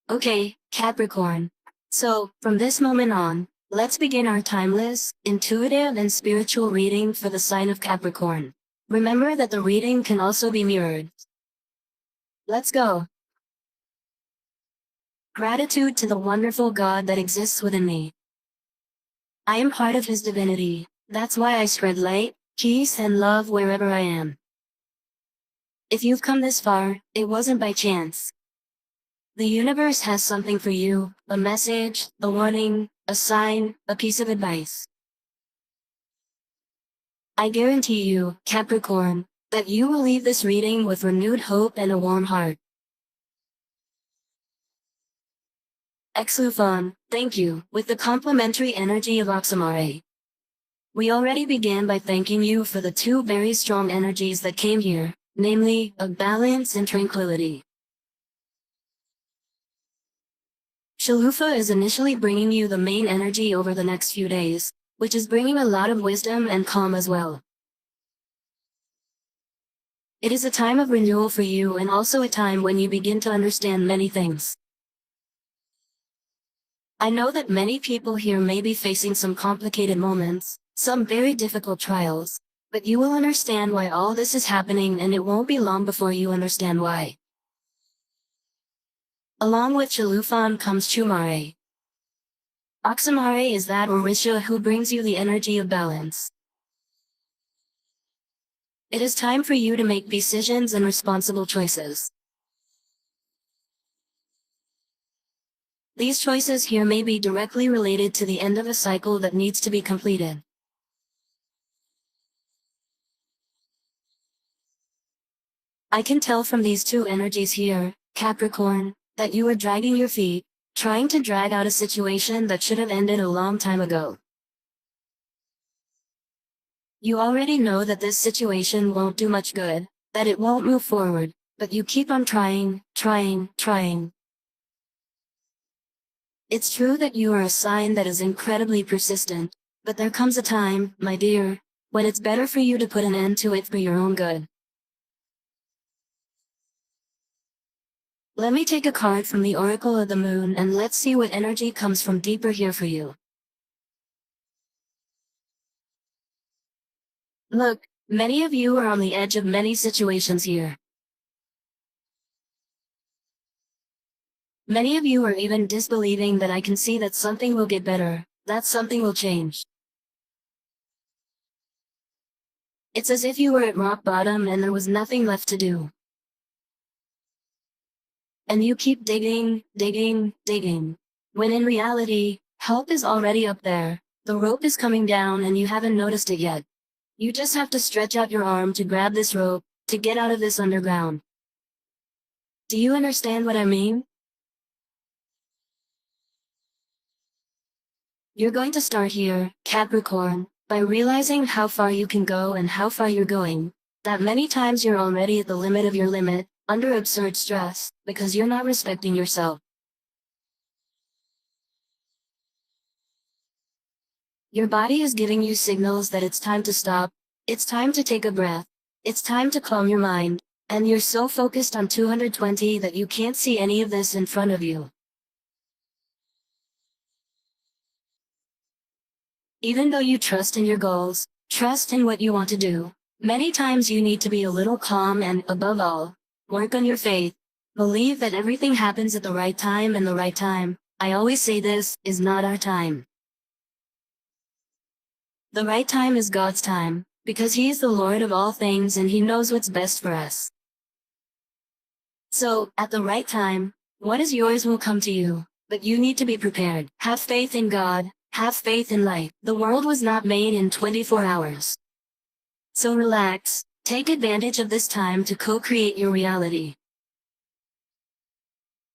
Okay, Capricorn. So, from this moment on, let's begin our timeless, intuitive, and spiritual reading for the sign of Capricorn. Remember that the reading can also be mirrored. Let's go. Gratitude to the wonderful God that exists within me. I am part of His divinity. That's why I spread light, peace, and love wherever I am. If you've come this far, it wasn't by chance. The universe has something for you, a message, a warning, a sign, a piece of advice. I guarantee you, Capricorn, that you will leave this reading with renewed hope and a warm heart. Exufon, thank you, with the complementary energy of Oxamare. We already began by thanking you for the two very strong energies that came here, namely, of balance and tranquility. Shalufa is initially bringing you the main energy over the next few days, which is bringing a lot of wisdom and calm as well. It is a time of renewal for you and also a time when you begin to understand many things. I know that many people here may be facing some complicated moments, some very difficult trials, but you will understand why all this is happening and it won't be long before you understand why. Along with Chalufan comes Chumare. Oxamare is that Orisha who brings you the energy of balance. It is time for you to make decisions and responsible choices. These choices here may be directly related to the end of a cycle that needs to be completed. I can tell from these two energies here, Capricorn, that you are dragging your feet, trying to drag out a situation that should have ended a long time ago. You already know that this situation won't do much good, that it won't move forward, but you keep on trying. It's true that you are a sign that is incredibly persistent, but there comes a time, my dear, when it's better for you to put an end to it for your own good. Let me take a card from the Oracle of the Moon and let's see what energy comes from deeper here for you. Look, many of you are on the edge of many situations here. Many of you are even disbelieving that I can see that something will get better, that something will change. It's as if you were at rock bottom and there was nothing left to do. And you keep digging, when in reality, help is already up there, the rope is coming down and you haven't noticed it yet. You just have to stretch out your arm to grab this rope, to get out of this underground. Do you understand what I mean? You're going to start here, Capricorn, by realizing how far you can go and how far you're going, that many times you're already at the limit of your limit, under absurd stress, because you're not respecting yourself. Your body is giving you signals that it's time to stop, it's time to take a breath, it's time to calm your mind, and you're so focused on 220 that you can't see any of this in front of you. Even though you trust in your goals, trust in what you want to do, many times you need to be a little calm and, above all, work on your faith. Believe that everything happens at the right time and the right time, I always say this, is not our time. The right time is God's time, because He is the Lord of all things and He knows what's best for us. So, at the right time, what is yours will come to you, but you need to be prepared. Have faith in God, have faith in life. The world was not made in 24 hours. So relax, take advantage of this time to co-create your reality.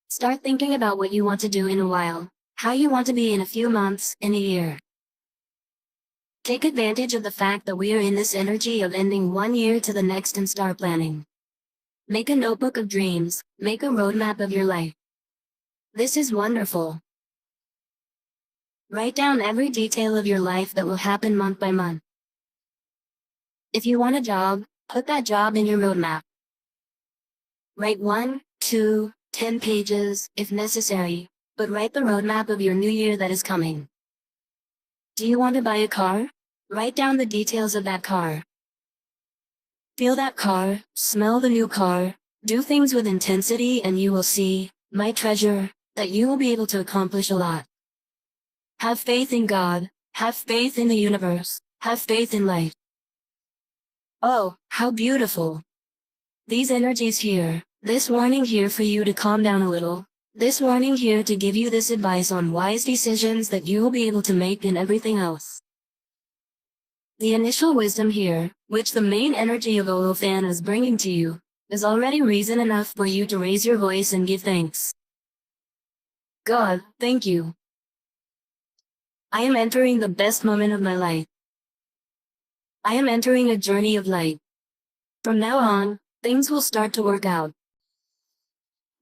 Start thinking about what you want to do in a while, how you want to be in a few months, in a year. Take advantage of the fact that we are in this energy of ending one year to the next and start planning. Make a notebook of dreams, make a roadmap of your life. This is wonderful. Write down every detail of your life that will happen month by month. If you want a job, put that job in your roadmap. Write 1, 2, 10 pages, if necessary, but write the roadmap of your new year that is coming. Do you want to buy a car? Write down the details of that car. Feel that car, smell the new car, do things with intensity, and you will see, my treasure, that you will be able to accomplish a lot. Have faith in God, have faith in the universe, have faith in life. Oh, how beautiful. These energies here, this warning here for you to calm down a little, this warning here to give you this advice on wise decisions that you will be able to make and everything else. The initial wisdom here, which the main energy of Olofan is bringing to you, is already reason enough for you to raise your voice and give thanks. God, thank you. I am entering the best moment of my life. I am entering a journey of light. From now on, things will start to work out.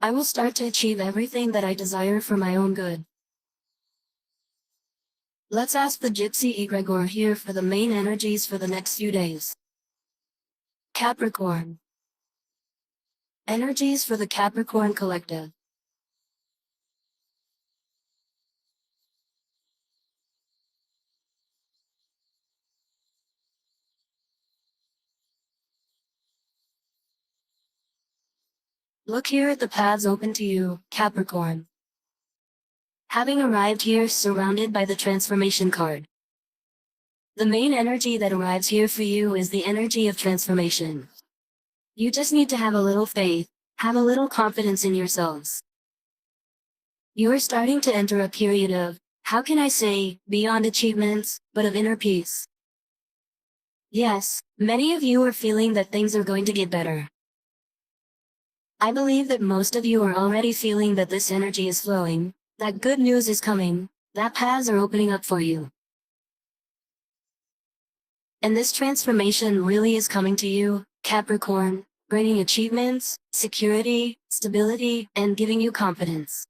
I will start to achieve everything that I desire for my own good. Let's ask the Gypsy Egregor here for the main energies for the next few days. Capricorn. Energies for the Capricorn Collective. Look here at the paths open to you, Capricorn. Having arrived here surrounded by the transformation card. The main energy that arrives here for you is the energy of transformation. You just need to have a little faith, have a little confidence in yourselves. You are starting to enter a period of, how can I say, beyond achievements, but of inner peace. Yes, many of you are feeling that things are going to get better. I believe that most of you are already feeling that this energy is flowing, that good news is coming, that paths are opening up for you. And this transformation really is coming to you, Capricorn, bringing achievements, security, stability, and giving you confidence.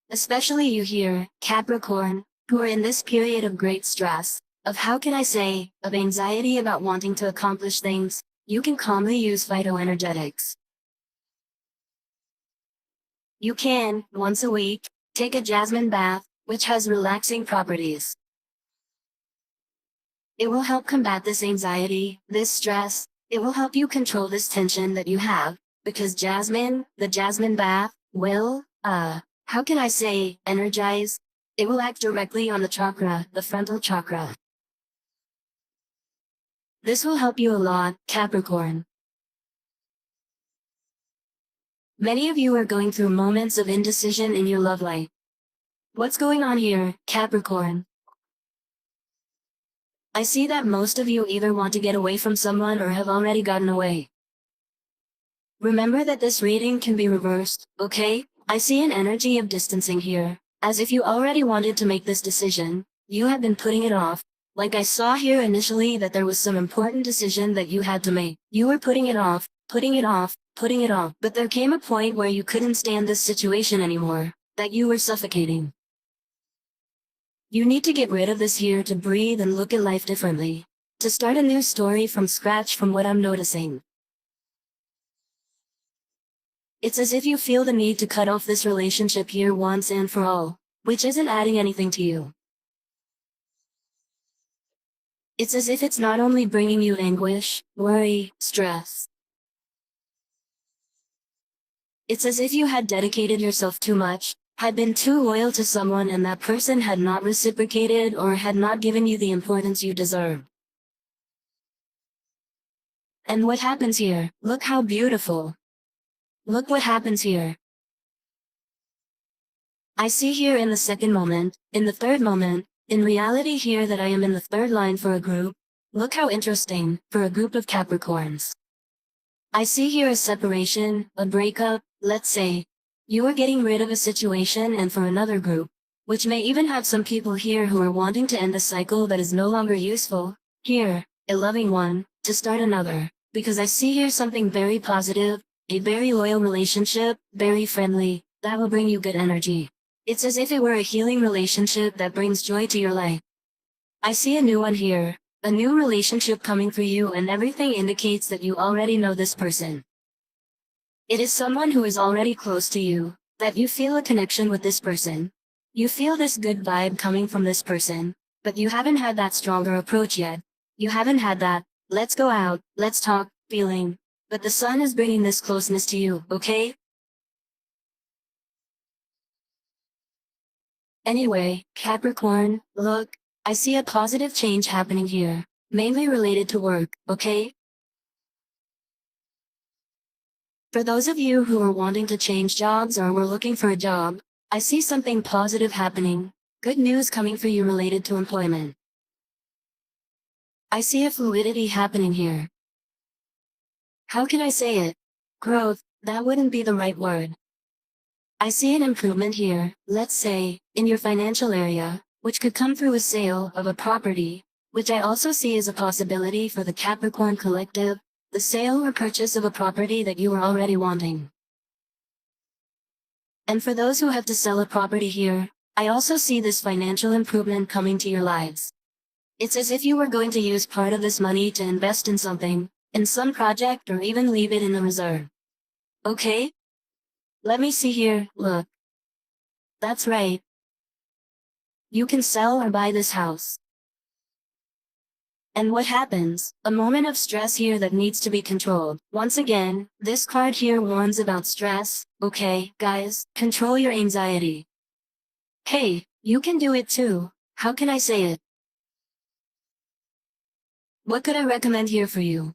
Especially you here, Capricorn, who are in this period of great stress, of how can I say, of anxiety about wanting to accomplish things, you can calmly use phytoenergetics. You can, once a week, take a jasmine bath, which has relaxing properties. It will help combat this anxiety, this stress, it will help you control this tension that you have, because jasmine, the jasmine bath, will, how can I say, energize? It will act directly on the chakra, the frontal chakra. This will help you a lot, Capricorn. Many of you are going through moments of indecision in your love life. What's going on here, Capricorn? I see that most of you either want to get away from someone or have already gotten away. Remember that this reading can be reversed, okay? I see an energy of distancing here, as if you already wanted to make this decision, you have been putting it off, like I saw here initially that there was some important decision that you had to make. You were putting it off, putting it off, putting it off, but there came a point where you couldn't stand this situation anymore, that you were suffocating. You need to get rid of this here to breathe and look at life differently, to start a new story from scratch from what I'm noticing. It's as if you feel the need to cut off this relationship here once and for all, which isn't adding anything to you. It's as if it's not only bringing you anguish, worry, stress. It's as if you had dedicated yourself too much, had been too loyal to someone and that person had not reciprocated or had not given you the importance you deserve. And what happens here? Look how beautiful. Look what happens here. I see here in the second moment, in the third moment, in reality here that I am in the third line for a group. Look how interesting, for a group of Capricorns. I see here a separation, a breakup, let's say. You are getting rid of a situation and for another group, which may even have some people here who are wanting to end a cycle that is no longer useful, here, a loving one, to start another, because I see here something very positive, a very loyal relationship, very friendly, that will bring you good energy. It's as if it were a healing relationship that brings joy to your life. I see a new one here, a new relationship coming for you and everything indicates that you already know this person. It is someone who is already close to you, that you feel a connection with this person. You feel this good vibe coming from this person, but you haven't had that stronger approach yet. You haven't had that, let's go out, let's talk, feeling. But the sun is bringing this closeness to you, okay? Anyway, Capricorn, look, I see a positive change happening here, mainly related to work, okay? For those of you who are wanting to change jobs or were looking for a job, I see something positive happening. Good news coming for you related to employment. I see a fluidity happening here. How can I say it? Growth, that wouldn't be the right word. I see an improvement here, let's say, in your financial area, which could come through a sale of a property, which I also see as a possibility for the Capricorn collective, the sale or purchase of a property that you are already wanting. And for those who have to sell a property here, I also see this financial improvement coming to your lives. It's as if you were going to use part of this money to invest in something, in some project, or even leave it in a reserve. Okay? Let me see here, look. That's right. You can sell or buy this house. And what happens? A moment of stress here that needs to be controlled. Once again, this card here warns about stress. Okay, guys, control your anxiety. Hey, you can do it too. How can I say it? What could I recommend here for you?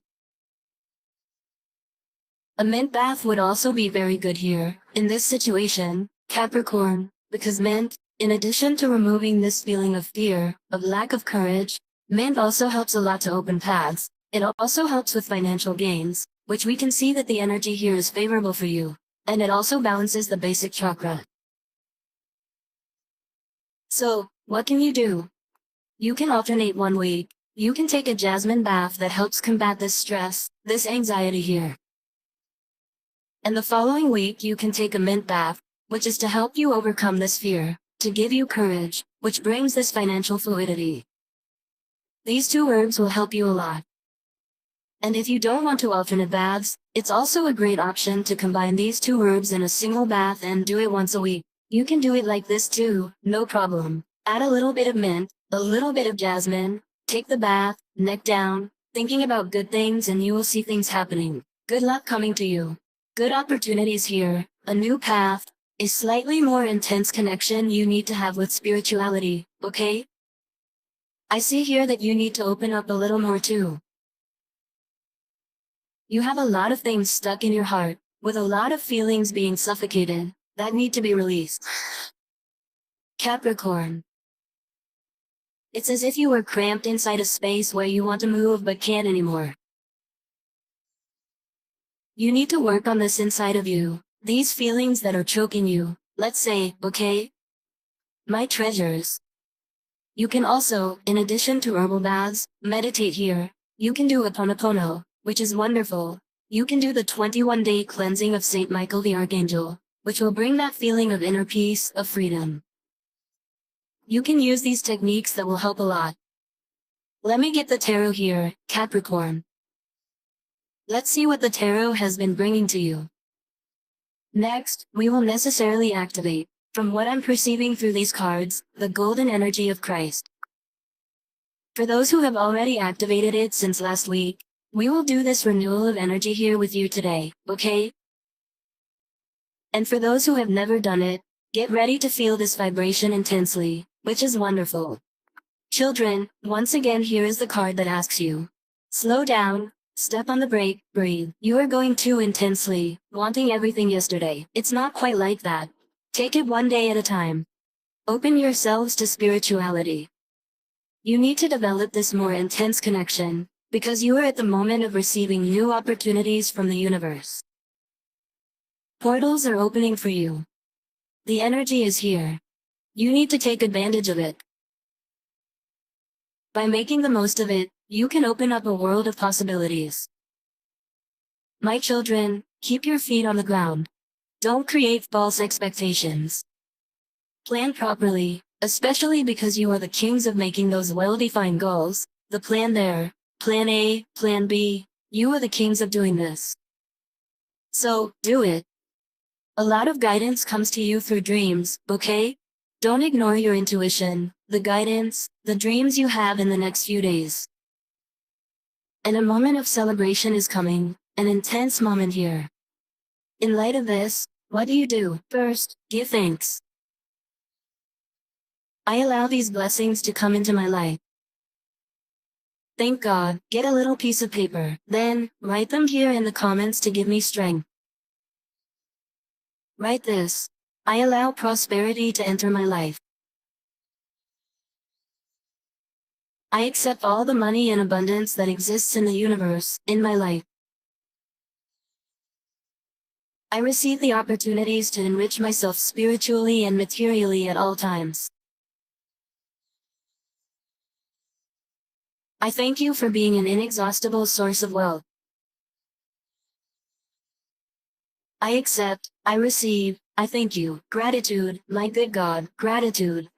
A mint bath would also be very good here, in this situation, Capricorn, because mint, in addition to removing this feeling of fear, of lack of courage, mint also helps a lot to open paths. It also helps with financial gains, which we can see that the energy here is favorable for you, and it also balances the basic chakra. So, what can you do? You can alternate one week. You can take a jasmine bath that helps combat this stress, this anxiety here. And the following week you can take a mint bath, which is to help you overcome this fear, to give you courage, which brings this financial fluidity. These two herbs will help you a lot. And if you don't want to alternate baths, it's also a great option to combine these two herbs in a single bath and do it once a week. You can do it like this too, no problem. Add a little bit of mint, a little bit of jasmine, take the bath, neck down, thinking about good things, and you will see things happening. Good luck coming to you. Good opportunities here, a new path, a slightly more intense connection you need to have with spirituality, okay? I see here that you need to open up a little more too. You have a lot of things stuck in your heart, with a lot of feelings being suffocated, that need to be released. Capricorn. It's as if you were cramped inside a space where you want to move but can't anymore. You need to work on this inside of you, these feelings that are choking you, let's say, okay? My treasures. You can also, in addition to herbal baths, meditate here. You can do Ho'oponopono, which is wonderful. You can do the 21-day cleansing of Saint Michael the Archangel, which will bring that feeling of inner peace, of freedom. You can use these techniques that will help a lot. Let me get the tarot here, Capricorn. Let's see what the tarot has been bringing to you. Next, we will necessarily activate, from what I'm perceiving through these cards, the golden energy of Christ. For those who have already activated it since last week, we will do this renewal of energy here with you today, okay? And for those who have never done it, get ready to feel this vibration intensely, which is wonderful. Children, once again here is the card that asks you. Slow down, step on the brake, breathe. You are going too intensely, wanting everything yesterday. It's not quite like that. Take it one day at a time. Open yourselves to spirituality. You need to develop this more intense connection, because you are at the moment of receiving new opportunities from the universe. Portals are opening for you. The energy is here. You need to take advantage of it. By making the most of it, you can open up a world of possibilities. My children, keep your feet on the ground. Don't create false expectations. Plan properly, especially because you are the kings of making those well-defined goals, the plan there, plan A, plan B, you are the kings of doing this. So, do it. A lot of guidance comes to you through dreams, okay? Don't ignore your intuition, the guidance, the dreams you have in the next few days. And a moment of celebration is coming, an intense moment here. In light of this, what do you do? First, give thanks. I allow these blessings to come into my life. Thank God. Get a little piece of paper. Then, write them here in the comments to give me strength. Write this. I allow prosperity to enter my life. I accept all the money and abundance that exists in the universe, in my life. I receive the opportunities to enrich myself spiritually and materially at all times. I thank you for being an inexhaustible source of wealth. I accept, I receive, I thank you. Gratitude, my good God, gratitude.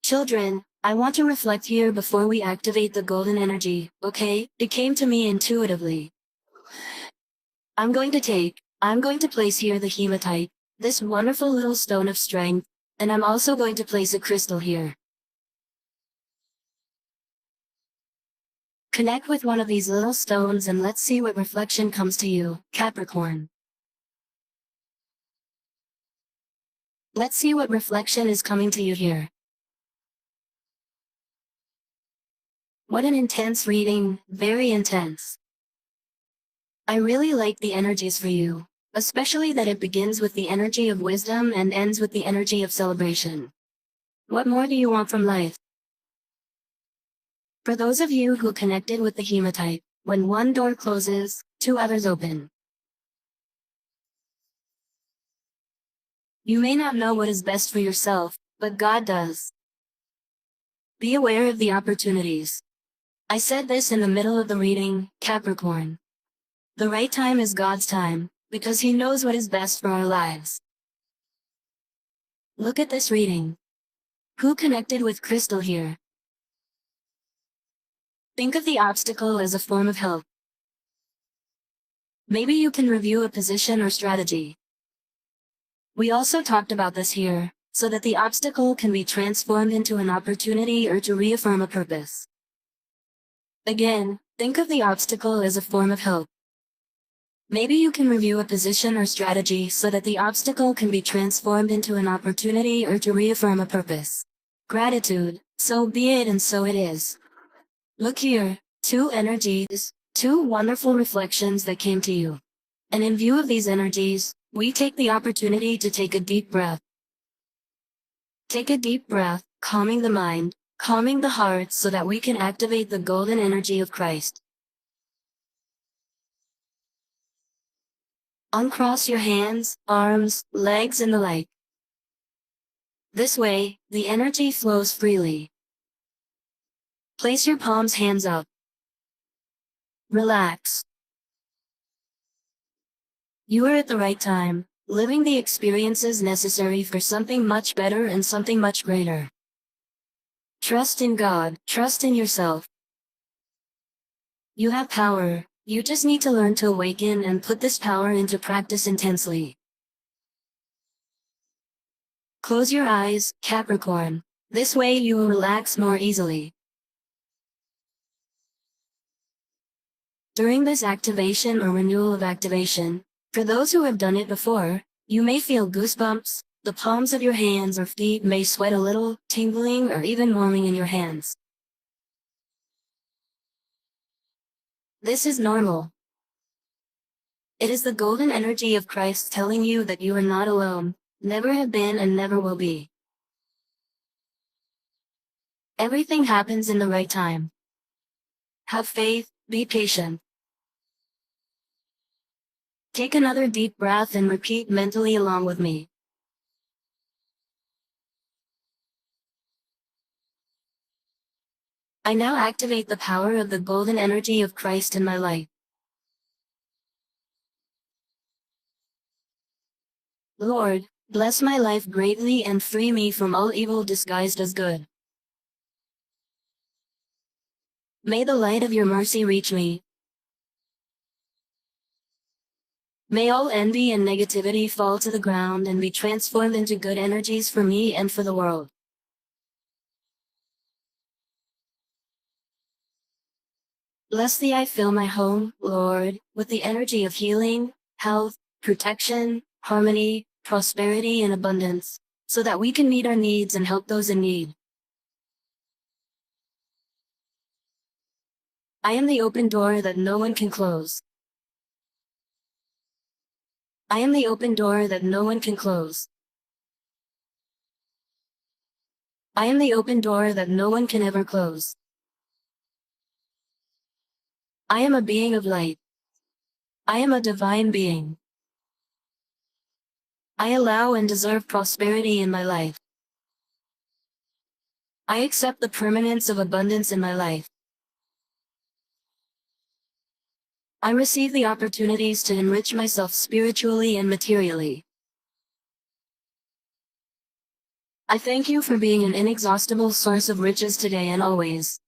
Children, I want to reflect here before we activate the golden energy, okay? It came to me intuitively. I'm going to place here the hematite, this wonderful little stone of strength, and I'm also going to place a crystal here. Connect with one of these little stones and let's see what reflection comes to you, Capricorn. Let's see what reflection is coming to you here. What an intense reading, very intense. I really like the energies for you, especially that it begins with the energy of wisdom and ends with the energy of celebration. What more do you want from life? For those of you who connected with the hematite, when one door closes, two others open. You may not know what is best for yourself, but God does. Be aware of the opportunities. I said this in the middle of the reading, Capricorn. The right time is God's time, because He knows what is best for our lives. Look at this reading. Who connected with crystal here? Think of the obstacle as a form of help. Maybe you can review a position or strategy. We also talked about this here, so that the obstacle can be transformed into an opportunity or to reaffirm a purpose. Again, think of the obstacle as a form of help. Maybe you can review a position or strategy so that the obstacle can be transformed into an opportunity or to reaffirm a purpose. Gratitude, so be it and so it is. Look here, two energies, two wonderful reflections that came to you. And in view of these energies, we take the opportunity to take a deep breath. Take a deep breath, calming the mind, calming the heart so that we can activate the golden energy of Christ. Uncross your hands, arms, legs and the like. This way, the energy flows freely. Place your palms hands up. Relax. You are at the right time, living the experiences necessary for something much better and something much greater. Trust in God, trust in yourself. You have power, you just need to learn to awaken and put this power into practice intensely. Close your eyes, Capricorn. This way you will relax more easily. During this activation or renewal of activation, for those who have done it before, you may feel goosebumps, the palms of your hands or feet may sweat a little, tingling or even warming in your hands. This is normal. It is the golden energy of Christ telling you that you are not alone, never have been and never will be. Everything happens in the right time. Have faith, be patient. Take another deep breath and repeat mentally along with me. I now activate the power of the golden energy of Christ in my life. Lord, bless my life greatly and free me from all evil disguised as good. May the light of your mercy reach me. May all envy and negativity fall to the ground and be transformed into good energies for me and for the world. Bless thee, I fill my home, Lord, with the energy of healing, health, protection, harmony, prosperity, and abundance, so that we can meet our needs and help those in need. I am the open door that no one can close. I am the open door that no one can close. I am the open door that no one can ever close. I am a being of light. I am a divine being. I allow and deserve prosperity in my life. I accept the permanence of abundance in my life. I receive the opportunities to enrich myself spiritually and materially. I thank you for being an inexhaustible source of riches today and always.